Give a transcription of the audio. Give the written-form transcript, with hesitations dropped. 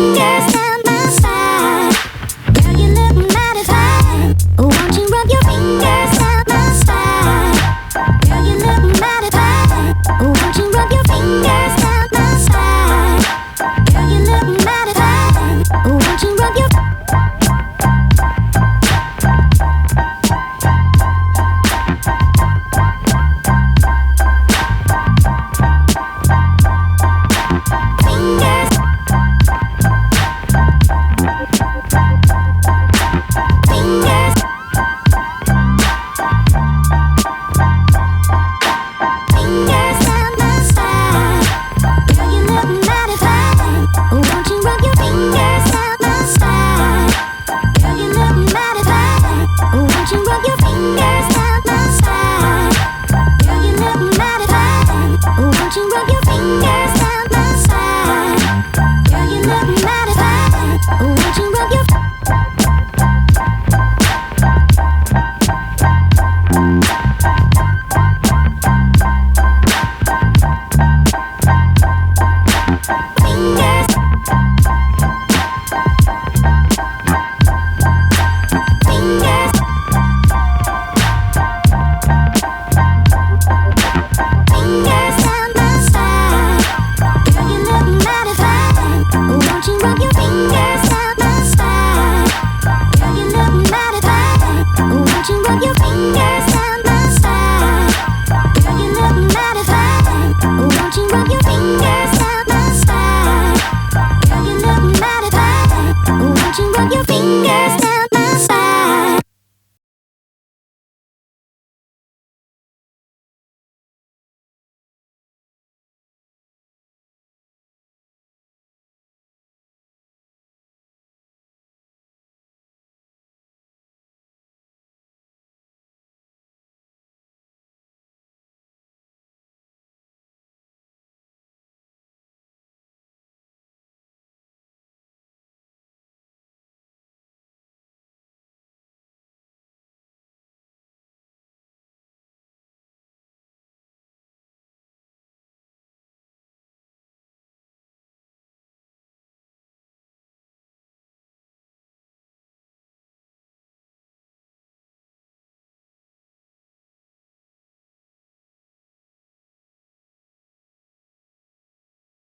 fingers down my spine. Girl, you look mighty fine. Won't you rub your fingers down my spine? Girl, you look mighty fine. Won't you rub your fingers down my spine? Girl, you look mighty fine. Won't you rub your your fingers